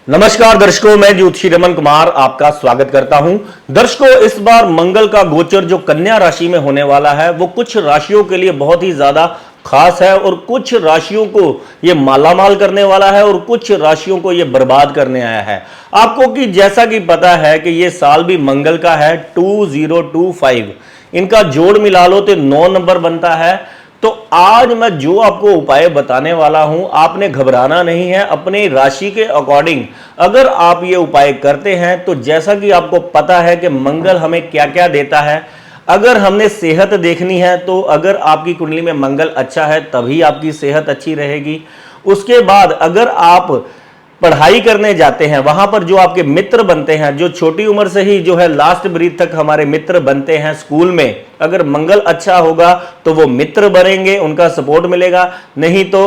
नमस्कार दर्शकों, मैं ज्योतिषी रमन कुमार आपका स्वागत करता हूं। दर्शकों, इस बार मंगल का गोचर जो कन्या राशि में होने वाला है वो कुछ राशियों के लिए बहुत ही ज्यादा खास है और कुछ राशियों को ये मालामाल करने वाला है और कुछ राशियों को ये बर्बाद करने आया है। आपको कि जैसा कि पता है कि ये साल भी मंगल का है 2025, इनका जोड़ मिला लो तो 9 नंबर बनता है। तो आज मैं जो आपको उपाय बताने वाला हूं, आपने घबराना नहीं है। अपनी राशि के अकॉर्डिंग अगर आप ये उपाय करते हैं तो जैसा कि आपको पता है कि मंगल हमें क्या क्या देता है। अगर हमने सेहत देखनी है तो अगर आपकी कुंडली में मंगल अच्छा है तभी आपकी सेहत अच्छी रहेगी। उसके बाद अगर आप पढ़ाई करने जाते हैं, वहां पर जो आपके मित्र बनते हैं, जो छोटी उम्र से ही जो है लास्ट ब्रीथ तक हमारे मित्र बनते हैं स्कूल में, अगर मंगल अच्छा होगा तो वो मित्र बनेंगे, उनका सपोर्ट मिलेगा, नहीं तो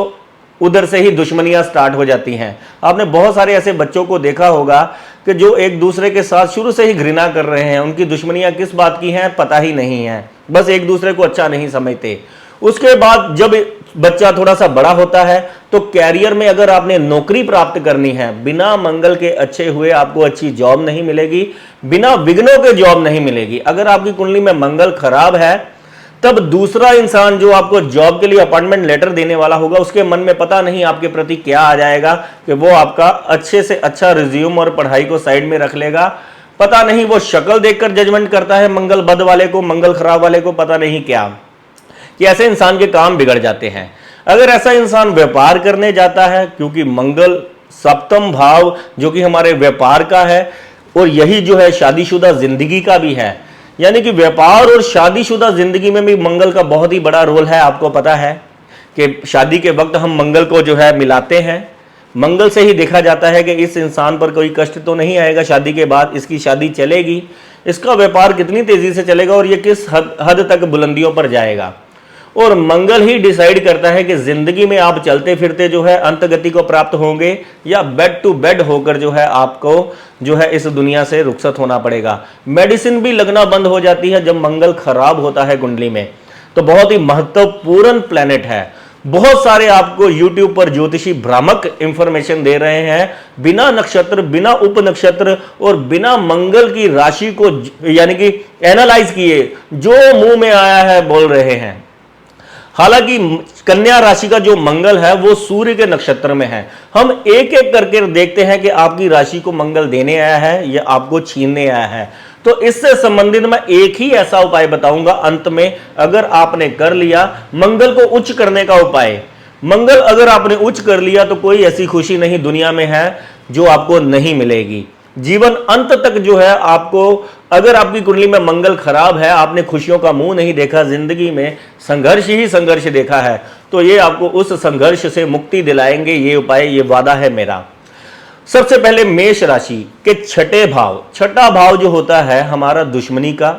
उधर से ही दुश्मनियां स्टार्ट हो जाती हैं। आपने बहुत सारे ऐसे बच्चों को देखा होगा कि जो एक दूसरे के साथ शुरू से ही घृणा कर रहे हैं, उनकी दुश्मनियां किस बात की हैं पता ही नहीं है, बस एक दूसरे को अच्छा नहीं समझते। उसके बाद जब बच्चा थोड़ा सा बड़ा होता है तो कैरियर में अगर आपने नौकरी प्राप्त करनी है, बिना मंगल के अच्छे हुए आपको अच्छी जॉब नहीं मिलेगी, बिना विघ्नों के जॉब नहीं मिलेगी। अगर आपकी कुंडली में मंगल खराब है तब दूसरा इंसान जो आपको जॉब के लिए अपॉइंटमेंट लेटर देने वाला होगा, उसके मन में पता नहीं आपके प्रति क्या आ जाएगा कि वो आपका अच्छे से अच्छा रिज्यूम और पढ़ाई को साइड में रख लेगा। पता नहीं वो शक्ल देखकर जजमेंट करता है, मंगल बद वाले को, मंगल खराब वाले को, पता नहीं क्या, कि ऐसे इंसान के काम बिगड़ जाते हैं। अगर ऐसा इंसान व्यापार करने जाता है, क्योंकि मंगल सप्तम भाव जो कि हमारे व्यापार का है और यही जो है शादीशुदा जिंदगी का भी है, यानी कि व्यापार और शादीशुदा जिंदगी में भी मंगल का बहुत ही बड़ा रोल है। आपको पता है कि शादी के वक्त हम मंगल को जो है मिलाते हैं, मंगल से ही देखा जाता है कि इस इंसान पर कोई कष्ट तो नहीं आएगा, शादी के बाद इसकी शादी चलेगी, इसका व्यापार कितनी तेजी से चलेगा और ये किस हद तक बुलंदियों पर जाएगा। और मंगल ही डिसाइड करता है कि जिंदगी में आप चलते फिरते जो है अंत गति को प्राप्त होंगे या बेड टू बेड होकर जो है आपको जो है इस दुनिया से रुखसत होना पड़ेगा। मेडिसिन भी लगना बंद हो जाती है जब मंगल खराब होता है कुंडली में। तो बहुत ही महत्वपूर्ण प्लेनेट है। बहुत सारे आपको YouTube पर ज्योतिषी भ्रामक इंफॉर्मेशन दे रहे हैं, बिना नक्षत्र, बिना उप नक्षत्र और बिना मंगल की राशि को यानी कि एनालाइज किए जो मुंह में आया है बोल रहे हैं। हालांकि कन्या राशि का जो मंगल है वो सूर्य के नक्षत्र में है। हम एक एक करके देखते हैं कि आपकी राशि को मंगल देने आया है या आपको छीनने आया है। तो इससे संबंधित मैं एक ही ऐसा उपाय बताऊंगा अंत में, अगर आपने कर लिया मंगल को उच्च करने का उपाय। मंगल अगर आपने उच्च कर लिया तो कोई ऐसी खुशी नहीं दुनिया में है जो आपको नहीं मिलेगी। जीवन अंत तक जो है आपको, अगर आपकी कुंडली में मंगल खराब है, आपने खुशियों का मुंह नहीं देखा, जिंदगी में संघर्ष ही संघर्ष देखा है, तो ये आपको उस संघर्ष से मुक्ति दिलाएंगे ये उपाय, ये वादा है मेरा। सबसे पहले मेष राशि के छठा भाव जो होता है हमारा दुश्मनी का,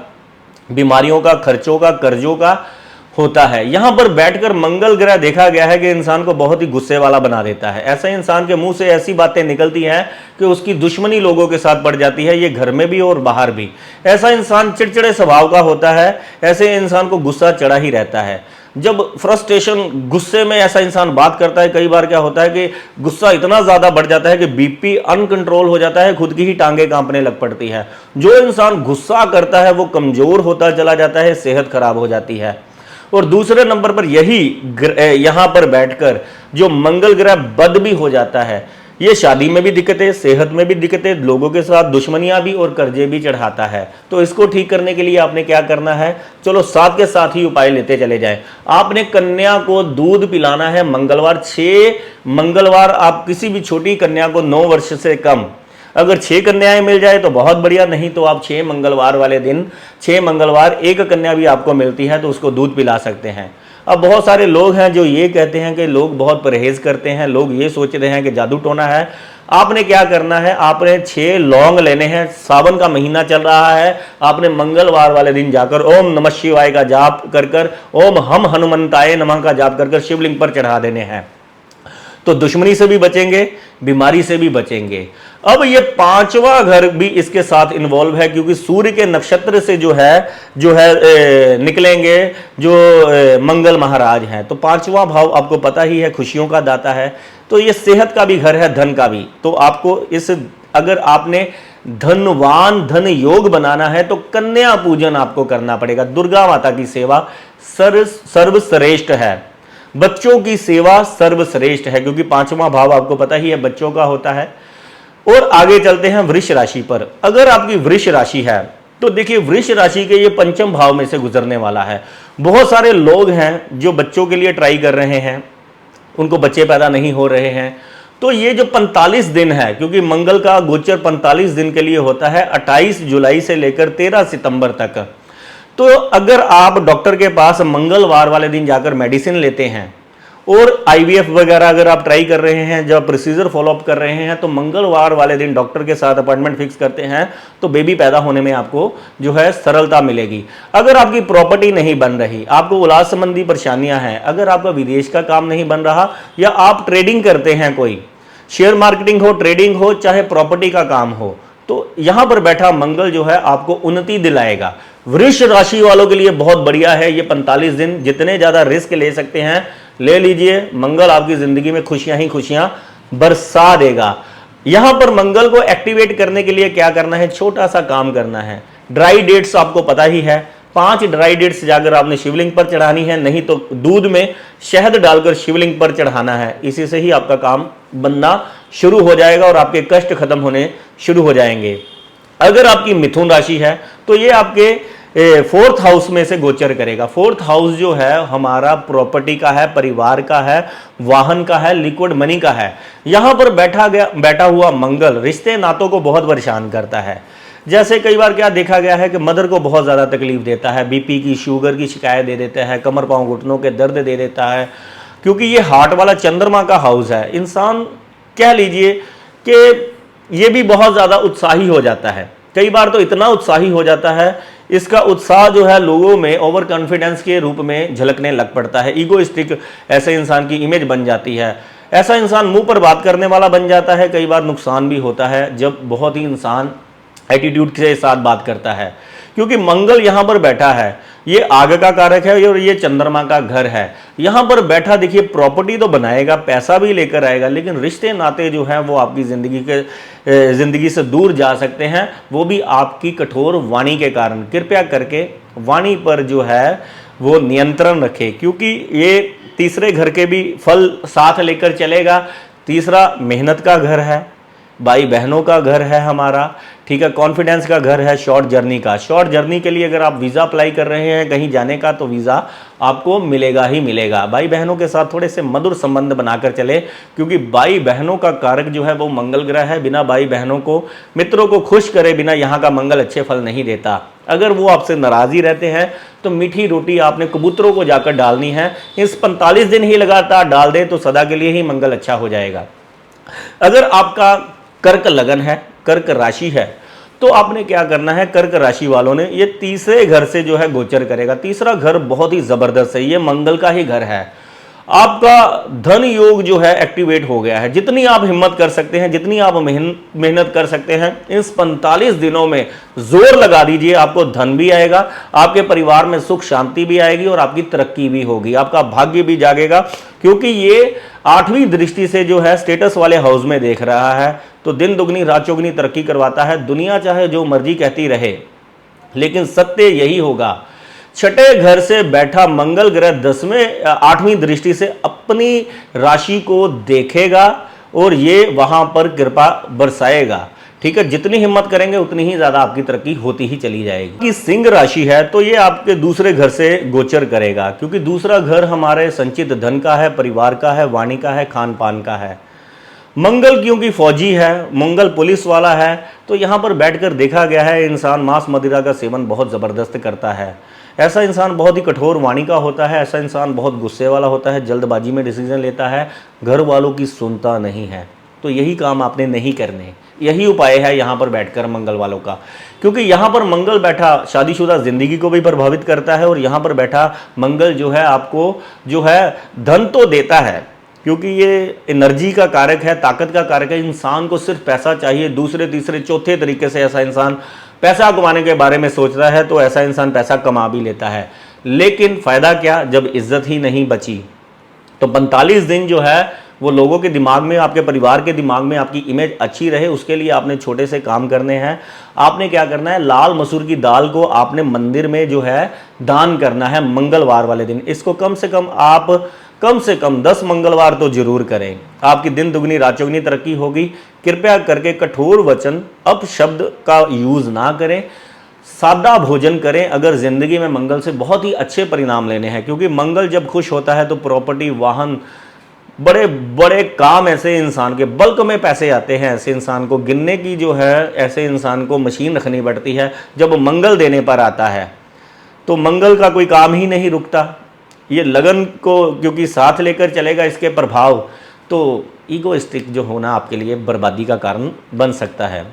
बीमारियों का, खर्चों का, कर्जों का होता है। यहां पर बैठकर मंगल ग्रह देखा गया है कि इंसान को बहुत ही गुस्से वाला बना देता है। ऐसे इंसान के मुंह से ऐसी बातें निकलती हैं कि उसकी दुश्मनी लोगों के साथ पड़ जाती है, ये घर में भी और बाहर भी। ऐसा इंसान चिड़चिड़े स्वभाव का होता है, ऐसे इंसान को गुस्सा चढ़ा ही रहता है। जब फ्रस्ट्रेशन, गुस्से में ऐसा इंसान बात करता है, कई बार क्या होता है कि गुस्सा इतना ज्यादा बढ़ जाता है कि बीपी अनकंट्रोल हो जाता है, खुद की ही टांगे कांपने लग पड़ती है। जो इंसान गुस्सा करता है वो कमजोर होता चला जाता है, सेहत खराब हो जाती है। और दूसरे नंबर पर यही यहां पर बैठकर जो मंगल ग्रह बद भी हो जाता है, ये शादी में भी दिक्कतें, सेहत में भी दिक्कतें, लोगों के साथ दुश्मनियां भी और कर्जे भी चढ़ाता है। तो इसको ठीक करने के लिए आपने क्या करना है, चलो साथ के साथ ही उपाय लेते चले जाएं। आपने कन्या को दूध पिलाना है मंगलवार, 6 मंगलवार। आप किसी भी छोटी कन्या को 9 वर्ष से कम, अगर 6 कन्याएं मिल जाए तो बहुत बढ़िया, नहीं तो आप 6 मंगलवार वाले दिन, 6 मंगलवार एक कन्या भी आपको मिलती है तो उसको दूध पिला सकते हैं। अब बहुत सारे लोग हैं जो ये कहते हैं कि लोग बहुत परहेज करते हैं, लोग ये सोच रहे हैं कि जादू टोना है। आपने क्या करना है, आपने 6 लौंग लेने हैं, सावन का महीना चल रहा है, आपने मंगलवार वाले दिन जाकर ओम नमः शिवाय का जाप कर ओम हम हनुमंताय नमः का जाप कर शिवलिंग पर चढ़ा देने हैं। तो दुश्मनी से भी बचेंगे, बीमारी से भी बचेंगे। अब ये पांचवा घर भी इसके साथ इन्वॉल्व है, क्योंकि सूर्य के नक्षत्र से जो है निकलेंगे जो मंगल महाराज हैं। तो पांचवा भाव आपको पता ही है, खुशियों का दाता है। तो ये सेहत का भी घर है, धन का भी। तो आपको अगर आपने धनवान धन योग बनाना है तो कन्या पूजन आपको करना पड़ेगा। दुर्गा माता की सेवा सर्वश्रेष्ठ है, बच्चों की सेवा सर्वश्रेष्ठ है, क्योंकि पांचवा भाव आपको पता ही है बच्चों का होता है। और आगे चलते हैं वृष राशि पर। अगर आपकी वृष राशि है तो देखिए, वृष राशि के ये पंचम भाव में से गुजरने वाला है। बहुत सारे लोग हैं जो बच्चों के लिए ट्राई कर रहे हैं, उनको बच्चे पैदा नहीं हो रहे हैं। तो ये जो 45 दिन है, क्योंकि मंगल का गोचर 45 दिन के लिए होता है, 28 जुलाई से लेकर 13 सितंबर तक। तो अगर आप डॉक्टर के पास मंगलवार वाले दिन जाकर मेडिसिन लेते हैं और आईवीएफ वगैरह अगर आप ट्राई कर रहे हैं, जब प्रोसीजर फॉलोअप कर रहे हैं, तो मंगलवार वाले दिन डॉक्टर के साथ अपॉइंटमेंट फिक्स करते हैं तो बेबी पैदा होने में आपको जो है सरलता मिलेगी। अगर आपकी प्रॉपर्टी नहीं बन रही, आपको औलाद संबंधी परेशानियां हैं, अगर आपका विदेश का काम नहीं बन रहा, या आप ट्रेडिंग करते हैं, कोई शेयर मार्केटिंग हो, ट्रेडिंग हो, चाहे प्रॉपर्टी का काम हो, तो यहां पर बैठा मंगल जो है आपको उन्नति दिलाएगा। वृष राशि वालों के लिए बहुत बढ़िया है ये 45 दिन। जितने ज्यादा रिस्क ले सकते हैं ले लीजिए, मंगल आपकी जिंदगी में खुशियां ही खुशियां बरसा देगा। यहां पर मंगल को एक्टिवेट करने के लिए क्या करना है, छोटा सा काम करना है। ड्राई डेट्स आपको पता ही है, 5 ड्राई डेट्स जाकर आपने शिवलिंग पर चढ़ानी है, नहीं तो दूध में शहद डालकर शिवलिंग पर चढ़ाना है। इसी से ही आपका काम बनना शुरू हो जाएगा और आपके कष्ट खत्म होने शुरू हो जाएंगे। अगर आपकी मिथुन राशि है तो ये आपके 4th हाउस में से गोचर करेगा। 4th हाउस जो है हमारा प्रॉपर्टी का है, परिवार का है, वाहन का है, लिक्विड मनी का है। यहां पर बैठा हुआ मंगल रिश्ते नातों को बहुत परेशान करता है। जैसे कई बार क्या देखा गया है कि मदर को बहुत ज़्यादा तकलीफ देता है, बीपी की, शुगर की शिकायत दे देता है, कमर पाँव घुटनों के दर्द दे देता है, क्योंकि ये हार्ट वाला चंद्रमा का हाउस है। इंसान कह लीजिए कि ये भी बहुत ज़्यादा उत्साही हो जाता है, कई बार तो इतना उत्साही हो जाता है, इसका उत्साह जो है लोगों में ओवर कॉन्फिडेंस के रूप में झलकने लग पड़ता है। ईगोइस्टिक ऐसे इंसान की इमेज बन जाती है। ऐसा इंसान मुंह पर बात करने वाला बन जाता है। कई बार नुकसान भी होता है जब बहुत ही इंसान एटीट्यूड के साथ बात करता है, क्योंकि मंगल यहां पर बैठा है, ये आग का कारक है और ये चंद्रमा का घर है। यहां पर बैठा देखिए प्रॉपर्टी तो बनाएगा, पैसा भी लेकर आएगा, लेकिन रिश्ते नाते जो हैं वो आपकी जिंदगी से दूर जा सकते हैं, वो भी आपकी कठोर वाणी के कारण। कृपया करके वाणी पर जो है वो नियंत्रण रखें, क्योंकि ये तीसरे घर के भी फल साथ लेकर चलेगा। तीसरा मेहनत का घर है, भाई बहनों का घर है हमारा, ठीक है, कॉन्फिडेंस का घर है, शॉर्ट जर्नी का। शॉर्ट जर्नी के लिए अगर आप वीज़ा अप्लाई कर रहे हैं कहीं जाने का, तो वीज़ा आपको मिलेगा ही मिलेगा। भाई बहनों के साथ थोड़े से मधुर संबंध बनाकर चले, क्योंकि भाई बहनों का कारक जो है वो मंगल ग्रह है। बिना भाई बहनों को, मित्रों को खुश करे बिना यहाँ का मंगल अच्छे फल नहीं देता। अगर वो आपसे नाराज ही रहते हैं तो मीठी रोटी आपने कबूतरों को जाकर डालनी है। इस 45 दिन ही लगातार डाल दें तो सदा के लिए ही मंगल अच्छा हो जाएगा। अगर आपका कर्क लगन है, कर्क राशि है, तो आपने क्या करना है, कर्क राशि वालों ने, ये तीसरे घर से जो है गोचर करेगा। तीसरा घर बहुत ही जबरदस्त है, ये मंगल का ही घर है। आपका धन योग जो है एक्टिवेट हो गया है। जितनी आप हिम्मत कर सकते हैं, जितनी आप मेहनत कर सकते हैं, इस 45 दिनों में जोर लगा दीजिए, आपको धन भी आएगा, आपके परिवार में सुख शांति भी आएगी और आपकी तरक्की भी होगी, आपका भाग्य भी जागेगा, क्योंकि ये 8वीं दृष्टि से जो है स्टेटस वाले हाउस में देख रहा है। तो दिन दुगनी रात चौगनी तरक्की करवाता है। दुनिया चाहे जो मर्जी कहती रहे, लेकिन सत्य यही होगा, छठे घर से बैठा मंगल ग्रह 8वीं दृष्टि से अपनी राशि को देखेगा और ये वहां पर कृपा बरसाएगा। ठीक है, जितनी हिम्मत करेंगे उतनी ही ज्यादा आपकी तरक्की होती ही चली जाएगी। कि सिंह राशि है तो ये आपके दूसरे घर से गोचर करेगा, क्योंकि दूसरा घर हमारे संचित धन का है, परिवार का है, वाणी का है, खान पान का है। मंगल क्योंकि फौजी है, मंगल पुलिस वाला है, तो यहाँ पर बैठकर देखा गया है इंसान मांस मदिरा का सेवन बहुत ज़बरदस्त करता है। ऐसा इंसान बहुत ही कठोर वाणी का होता है, ऐसा इंसान बहुत गुस्से वाला होता है, जल्दबाजी में डिसीजन लेता है, घर वालों की सुनता नहीं है। तो यही काम आपने नहीं करने, यही उपाय है यहाँ पर बैठकर मंगल वालों का, क्योंकि यहाँ पर मंगल बैठा शादीशुदा जिंदगी को भी प्रभावित करता है और यहाँ पर बैठा मंगल जो है आपको जो है धन तो देता है, क्योंकि ये एनर्जी का कारक है, ताकत का कारक है। इंसान को सिर्फ पैसा चाहिए, दूसरे तीसरे चौथे तरीके से ऐसा इंसान पैसा कमाने के बारे में सोचता है तो ऐसा इंसान पैसा कमा भी लेता है, लेकिन फ़ायदा क्या जब इज्जत ही नहीं बची। तो 45 दिन जो है वो लोगों के दिमाग में, आपके परिवार के दिमाग में आपकी इमेज अच्छी रहे, उसके लिए आपने छोटे से काम करने हैं। आपने क्या करना है, लाल मसूर की दाल को आपने मंदिर में जो है दान करना है मंगलवार वाले दिन। इसको कम से कम आप कम से कम 10 मंगलवार तो जरूर करें। आपकी दिन दुगनी रात चौगनी तरक्की होगी। कृपया करके कठोर वचन अपशब्द का यूज ना करें, सादा भोजन करें अगर जिंदगी में मंगल से बहुत ही अच्छे परिणाम लेने हैं। क्योंकि मंगल जब खुश होता है तो प्रॉपर्टी, वाहन, बड़े बड़े काम, ऐसे इंसान के बल्क में पैसे आते हैं। ऐसे इंसान को गिनने की जो है, ऐसे इंसान को मशीन रखनी पड़ती है। जब मंगल देने पर आता है तो मंगल का कोई काम ही नहीं रुकता। ये लगन को क्योंकि साथ लेकर चलेगा, इसके प्रभाव, तो ईगोइस्टिक जो होना आपके लिए बर्बादी का कारण बन सकता है।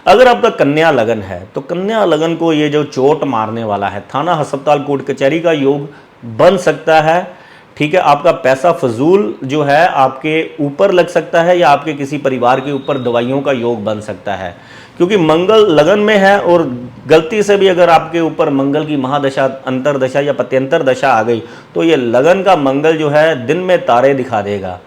अगर आपका कन्या लगन है तो कन्या लगन को ये जो चोट मारने वाला है, थाना, अस्पताल, कोर्ट कचहरी का योग बन सकता है। ठीक है, आपका पैसा फजूल जो है आपके ऊपर लग सकता है, या आपके किसी परिवार के ऊपर दवाइयों का योग बन सकता है। क्योंकि मंगल लगन में है और गलती से भी अगर आपके ऊपर मंगल की महादशा, अंतरदशा या पत्यंतर दशा आ गई तो ये लगन का मंगल जो है दिन में तारे दिखा देगा।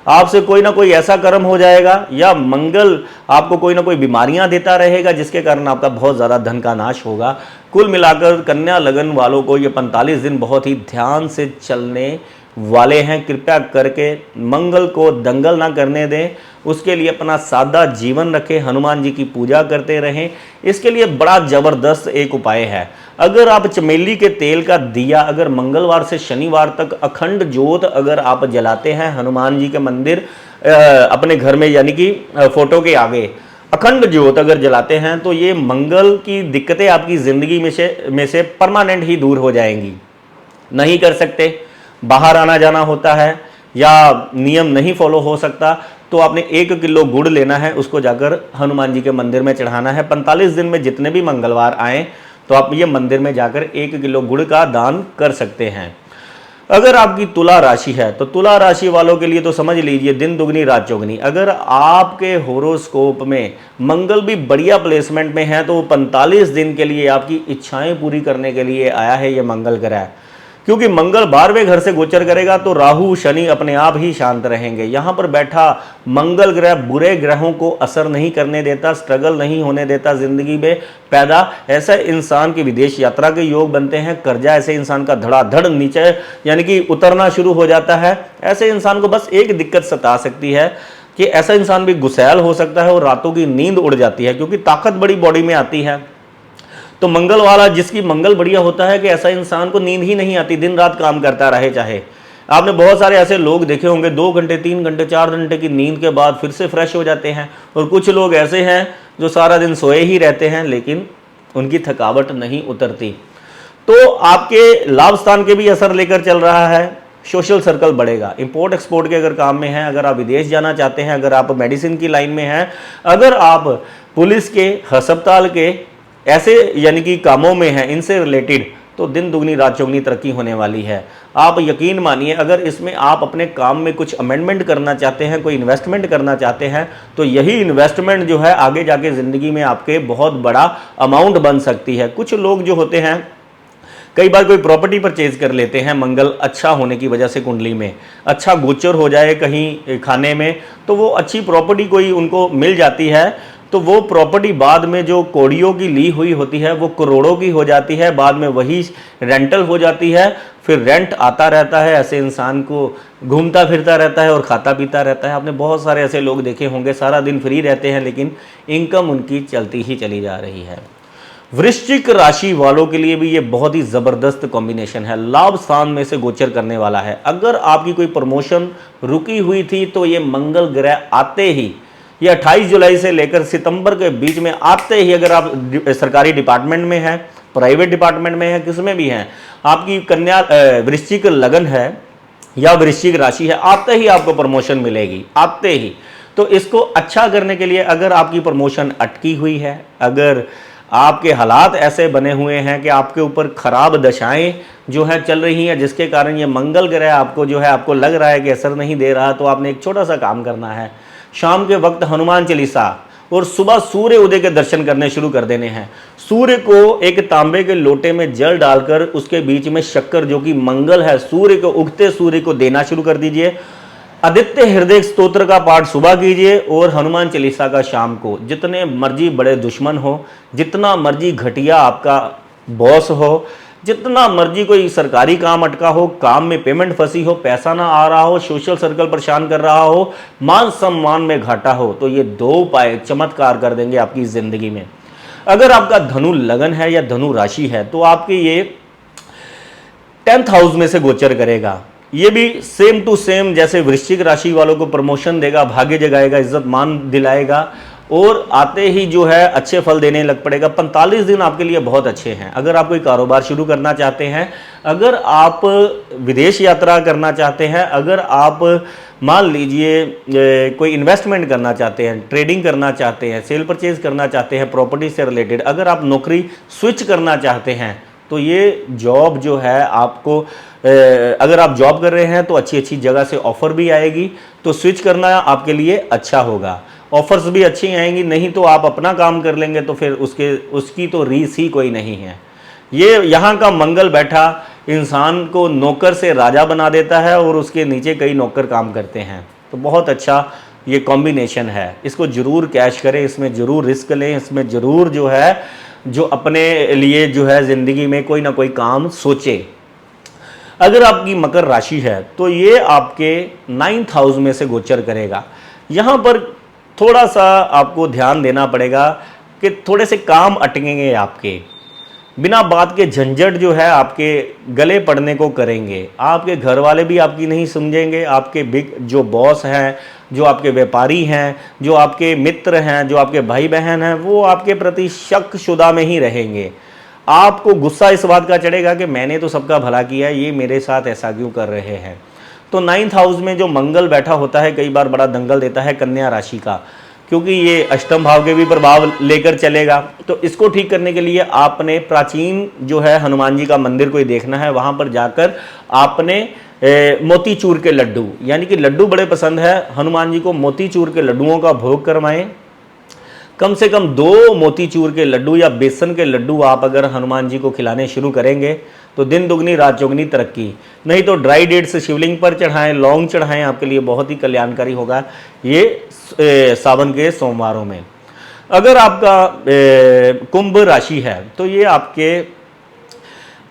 आपसे कोई ना कोई ऐसा कर्म हो जाएगा, या मंगल आपको कोई ना कोई बीमारियां देता रहेगा जिसके कारण आपका बहुत ज़्यादा धन का नाश होगा। कुल मिलाकर कन्या लगन वालों को ये 45 दिन बहुत ही ध्यान से चलने वाले हैं। कृपया करके मंगल को दंगल ना करने दें, उसके लिए अपना सादा जीवन रखें, हनुमान जी की पूजा करते रहें। इसके लिए बड़ा ज़बरदस्त एक उपाय है। अगर आप चमेली के तेल का दिया अगर मंगलवार से शनिवार तक अखंड ज्योत अगर आप जलाते हैं हनुमान जी के मंदिर अपने घर में, यानी कि फोटो के आगे अखंड ज्योत अगर जलाते हैं तो ये मंगल की दिक्कतें आपकी ज़िंदगी में से परमानेंट ही दूर हो जाएंगी। नहीं कर सकते, बाहर आना जाना होता है या नियम नहीं फॉलो हो सकता, तो आपने 1 किलो गुड़ लेना है, उसको जाकर हनुमान जी के मंदिर में चढ़ाना है। 45 दिन में जितने भी मंगलवार आए तो आप ये मंदिर में जाकर 1 किलो गुड़ का दान कर सकते हैं। अगर आपकी तुला राशि है तो तुला राशि वालों के लिए तो समझ लीजिए दिन दुगनी रात चौगनी। अगर आपके होरोस्कोप में मंगल भी बढ़िया प्लेसमेंट में है तो 45 दिन के लिए आपकी इच्छाएं पूरी करने के लिए आया है ये मंगल ग्रह। क्योंकि मंगल 12वें घर से गोचर करेगा तो राहु शनि अपने आप ही शांत रहेंगे। यहाँ पर बैठा मंगल ग्रह बुरे ग्रहों को असर नहीं करने देता, स्ट्रगल नहीं होने देता जिंदगी में पैदा। ऐसे इंसान की विदेश यात्रा के योग बनते हैं। कर्जा ऐसे इंसान का धड़ाधड़ नीचे यानी कि उतरना शुरू हो जाता है। ऐसे इंसान को बस एक दिक्कत सता सकती है कि ऐसा इंसान भी गुस्सैल हो सकता है और रातों की नींद उड़ जाती है, क्योंकि ताकत बड़ी बॉडी में आती है। तो मंगल वाला, जिसकी मंगल बढ़िया होता है कि ऐसा इंसान को नींद ही नहीं आती, दिन रात काम करता रहे। चाहे आपने बहुत सारे ऐसे लोग देखे होंगे 2 घंटे 3 घंटे 4 घंटे की नींद के बाद फिर से फ्रेश हो जाते हैं, और कुछ लोग ऐसे हैं जो सारा दिन सोए ही रहते हैं लेकिन उनकी थकावट नहीं उतरती। तो आपके लाभ स्थान के भी असर लेकर चल रहा है। सोशल सर्कल बढ़ेगा। इंपोर्ट एक्सपोर्ट के अगर काम में हैं, अगर आप विदेश जाना चाहते हैं, अगर आप मेडिसिन की लाइन में हैं, अगर आप पुलिस के, अस्पताल के ऐसे यानी कि कामों में हैं, इनसे रिलेटेड, तो दिन दुगनी रात चौगनी तरक्की होने वाली है। आप यकीन मानिए, अगर इसमें आप अपने काम में कुछ अमेंडमेंट करना चाहते हैं, कोई इन्वेस्टमेंट करना चाहते हैं, तो यही इन्वेस्टमेंट जो है आगे जाके ज़िंदगी में आपके बहुत बड़ा अमाउंट बन सकती है। कुछ लोग जो होते हैं कई बार कोई प्रॉपर्टी परचेज कर लेते हैं, मंगल अच्छा होने की वजह से कुंडली में अच्छा गोचर हो जाए कहीं खाने में, तो वो अच्छी प्रॉपर्टी कोई उनको मिल जाती है। तो वो प्रॉपर्टी बाद में जो कौड़ियों की ली हुई होती है वो करोड़ों की हो जाती है, बाद में वही रेंटल हो जाती है, फिर रेंट आता रहता है, ऐसे इंसान को घूमता फिरता रहता है और खाता पीता रहता है। आपने बहुत सारे ऐसे लोग देखे होंगे, सारा दिन फ्री रहते हैं लेकिन इनकम उनकी चलती ही चली जा रही है। वृश्चिक राशि वालों के लिए भी ये बहुत ही ज़बरदस्त कॉम्बिनेशन है, लाभ स्थान में से गोचर करने वाला है। अगर आपकी कोई प्रमोशन रुकी हुई थी तो ये मंगल ग्रह आते ही, ये 28 जुलाई से लेकर सितंबर के बीच में आते ही, अगर आप सरकारी डिपार्टमेंट में हैं, प्राइवेट डिपार्टमेंट में हैं, किसमें भी हैं, आपकी कन्या वृश्चिक लगन है या वृश्चिक राशि है, आते ही आपको प्रमोशन मिलेगी, आते ही। तो इसको अच्छा करने के लिए, अगर आपकी प्रमोशन अटकी हुई है, अगर आपके हालात ऐसे बने हुए हैं कि आपके ऊपर खराब दशाएं जो है चल रही हैं, जिसके कारण ये मंगल ग्रह आपको जो है, आपको लग रहा है कि असर नहीं दे रहा, तो आपने एक छोटा सा काम करना है। शाम के वक्त हनुमान चालीसा और सुबह सूर्य उदय के दर्शन करने शुरू कर देने हैं। सूर्य को एक तांबे के लोटे में जल डालकर उसके बीच में शक्कर, जो कि मंगल है, सूर्य को, उगते सूर्य को देना शुरू कर दीजिए। आदित्य हृदय स्तोत्र का पाठ सुबह कीजिए और हनुमान चालीसा का शाम को। जितने मर्जी बड़े दुश्मन हो, जितना मर्जी घटिया आपका बॉस हो, जितना मर्जी कोई सरकारी काम अटका हो, काम में पेमेंट फंसी हो, पैसा ना आ रहा हो, सोशल सर्कल परेशान कर रहा हो, मान सम्मान में घाटा हो, तो ये 2 उपाय चमत्कार कर देंगे आपकी जिंदगी में। अगर आपका धनु लगन है या धनु राशि है तो आपके ये 10th हाउस में से गोचर करेगा। ये भी सेम टू सेम जैसे वृश्चिक राशि वालों को प्रमोशन देगा, भाग्य जगाएगा, इज्जत मान दिलाएगा और आते ही जो है अच्छे फल देने लग पड़ेगा। 45 दिन आपके लिए बहुत अच्छे हैं। अगर आप कोई कारोबार शुरू करना चाहते हैं, अगर आप विदेश यात्रा करना चाहते हैं, अगर आप मान लीजिए कोई इन्वेस्टमेंट करना चाहते हैं, ट्रेडिंग करना चाहते हैं, सेल परचेज करना चाहते हैं प्रॉपर्टी से रिलेटेड, अगर आप नौकरी स्विच करना चाहते हैं, तो ये जॉब जो है आपको, अगर आप जॉब कर रहे हैं तो अच्छी अच्छी जगह से ऑफर भी आएगी, तो स्विच करना आपके लिए अच्छा होगा। ऑफर्स भी अच्छी आएंगी, नहीं तो आप अपना काम कर लेंगे तो फिर उसकी तो रीस ही कोई नहीं है। ये यहाँ का मंगल बैठा इंसान को नौकर से राजा बना देता है और उसके नीचे कई नौकर काम करते हैं। तो बहुत अच्छा ये कॉम्बिनेशन है, इसको जरूर कैश करें, इसमें जरूर रिस्क लें, इसमें जरूर जो है जो अपने लिए जो है ज़िंदगी में कोई ना कोई काम सोचे। अगर आपकी मकर राशि है तो ये आपके 9th हाउस में से गोचर करेगा। यहाँ पर थोड़ा सा आपको ध्यान देना पड़ेगा कि थोड़े से काम अटकेंगे आपके, बिना बात के झंझट जो है आपके गले पड़ने को करेंगे। आपके घर वाले भी आपकी नहीं समझेंगे, आपके बिग जो बॉस हैं, जो आपके व्यापारी हैं, जो आपके मित्र हैं, जो आपके भाई बहन हैं, वो आपके प्रति शक शुदा में ही रहेंगे। आपको गुस्सा इस बात का चढ़ेगा कि मैंने तो सबका भला किया है, ये मेरे साथ ऐसा क्यों कर रहे हैं। तो 9th हाउस में जो मंगल बैठा होता है कई बार बड़ा दंगल देता है कन्या राशि का, क्योंकि ये अष्टम भाव के भी प्रभाव लेकर चलेगा। तो इसको ठीक करने के लिए आपने प्राचीन जो है हनुमान जी का मंदिर कोई देखना है, वहाँ पर जाकर आपने मोतीचूर के लड्डू, यानी कि लड्डू बड़े पसंद है हनुमान जी को, मोतीचूर के लड्डुओं का भोग करवाएं। कम से कम 2 मोतीचूर के लड्डू या बेसन के लड्डू आप अगर हनुमान जी को खिलाने शुरू करेंगे तो दिन दुगनी रात चौगनी तरक्की। नहीं तो ड्राई डेट्स शिवलिंग पर चढ़ाएं, लौंग चढ़ाएं, आपके लिए बहुत ही कल्याणकारी होगा ये सावन के सोमवारों में। अगर आपका कुंभ राशि है तो ये आपके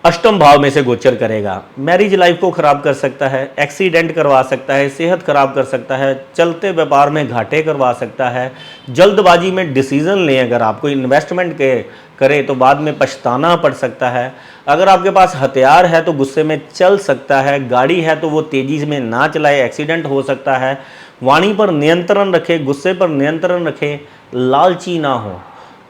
अष्टम भाव में से गोचर करेगा। मैरिज लाइफ को खराब कर सकता है, एक्सीडेंट करवा सकता है, सेहत खराब कर सकता है, चलते व्यापार में घाटे करवा सकता है, जल्दबाजी में डिसीजन लें, अगर आप कोई इन्वेस्टमेंट करें तो बाद में पछताना पड़ सकता है। अगर आपके पास हथियार है तो गुस्से में चल सकता है, गाड़ी है तो वो तेज़ी में ना चलाए, एक्सीडेंट हो सकता है। वाणी पर नियंत्रण रखें, गुस्से पर नियंत्रण रखें, लालची ना हो।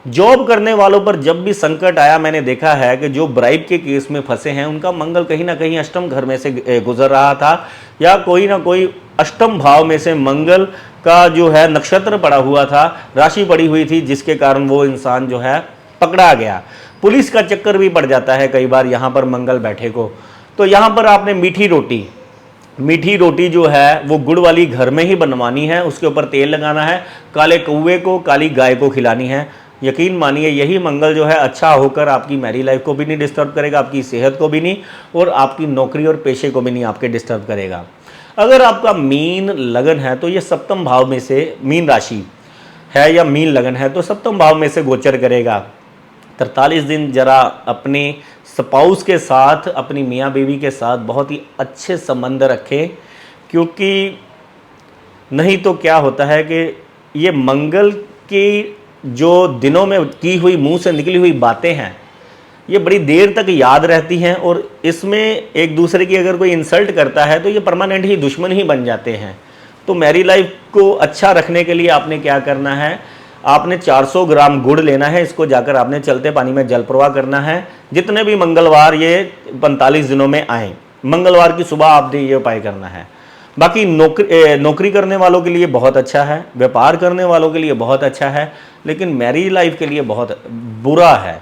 जॉब करने वालों पर जब भी संकट आया, मैंने देखा है कि जो ब्राइब के केस में फंसे हैं उनका मंगल कहीं ना कहीं अष्टम घर में से गुजर रहा था, या कोई ना कोई अष्टम भाव में से मंगल का जो है नक्षत्र पड़ा हुआ था, राशि पड़ी हुई थी, जिसके कारण वो इंसान जो है पकड़ा गया। पुलिस का चक्कर भी पड़ जाता है कई बार यहाँ पर मंगल बैठे को। तो यहाँ पर आपने मीठी रोटी जो है वो गुड़ वाली घर में ही बनवानी है, उसके ऊपर तेल लगाना है, काले कौवे को, काली गाय को खिलानी है। यकीन मानिए यही मंगल जो है अच्छा होकर आपकी मैरिज लाइफ को भी नहीं डिस्टर्ब करेगा, आपकी सेहत को भी नहीं, और आपकी नौकरी और पेशे को भी नहीं आपके डिस्टर्ब करेगा। अगर आपका मीन लगन है तो ये सप्तम भाव में से, मीन राशि है या मीन लगन है तो सप्तम भाव में से गोचर करेगा। 43 दिन जरा अपने स्पाउस के साथ, अपनी मियाँ बीवी के साथ बहुत ही अच्छे संबंध रखें, क्योंकि नहीं तो क्या होता है कि ये मंगल की जो दिनों में की हुई मुंह से निकली हुई बातें हैं ये बड़ी देर तक याद रहती हैं, और इसमें एक दूसरे की अगर कोई इंसल्ट करता है तो ये परमानेंट ही दुश्मन ही बन जाते हैं। तो मैरिज लाइफ को अच्छा रखने के लिए आपने क्या करना है, आपने 400 ग्राम गुड़ लेना है, इसको जाकर आपने चलते पानी में जल प्रवाह करना है। जितने भी मंगलवार ये 45 दिनों में आए, मंगलवार की सुबह आपने ये उपाय करना है। बाकी नौकरी करने वालों के लिए बहुत अच्छा है, व्यापार करने वालों के लिए बहुत अच्छा है, लेकिन मैरिज लाइफ के लिए बहुत बुरा है।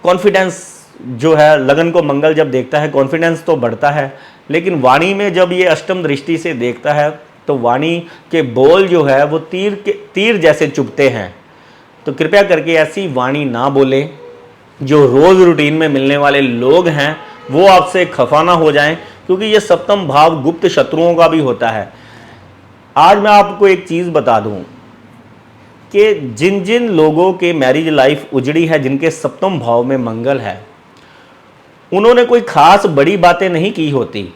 कॉन्फिडेंस जो है, लगन को मंगल जब देखता है कॉन्फिडेंस तो बढ़ता है, लेकिन वाणी में जब ये अष्टम दृष्टि से देखता है तो वाणी के बोल जो है वो तीर जैसे चुभते हैं। तो कृपया करके ऐसी वाणी ना बोले। जो रोज़ रूटीन में मिलने वाले लोग हैं वो आपसे खफा ना हो जाएं, क्योंकि ये सप्तम भाव गुप्त शत्रुओं का भी होता है। आज मैं आपको एक चीज़ बता दूं कि जिन जिन लोगों के मैरिज लाइफ उजड़ी है, जिनके सप्तम भाव में मंगल है, उन्होंने कोई खास बड़ी बातें नहीं की होती,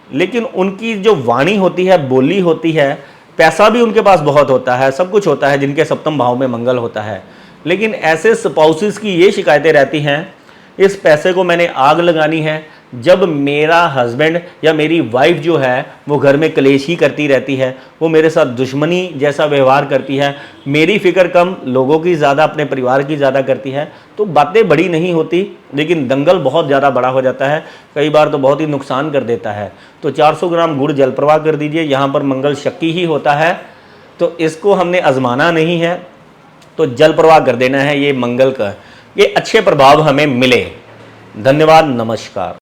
लेकिन उनकी जो वाणी होती है, बोली होती है, पैसा भी उनके पास बहुत होता है, सब कुछ होता है जिनके सप्तम भाव में मंगल होता है, लेकिन ऐसे स्पाउसेस की ये शिकायतें रहती हैं, इस पैसे को मैंने आग लगानी है। जब मेरा हस्बैंड या मेरी वाइफ जो है वो घर में कलेश ही करती रहती है, वो मेरे साथ दुश्मनी जैसा व्यवहार करती है, मेरी फिक्र कम, लोगों की ज़्यादा, अपने परिवार की ज़्यादा करती है, तो बातें बड़ी नहीं होती, लेकिन दंगल बहुत ज़्यादा बड़ा हो जाता है, कई बार तो बहुत ही नुकसान कर देता है। तो 400 ग्राम गुड़ जल प्रवाह कर दीजिए। यहाँ पर मंगल शक्की ही होता है, तो इसको हमने आजमाना नहीं है, तो जल प्रवाह कर देना है। ये मंगल का ये अच्छे प्रभाव हमें मिले। धन्यवाद, नमस्कार।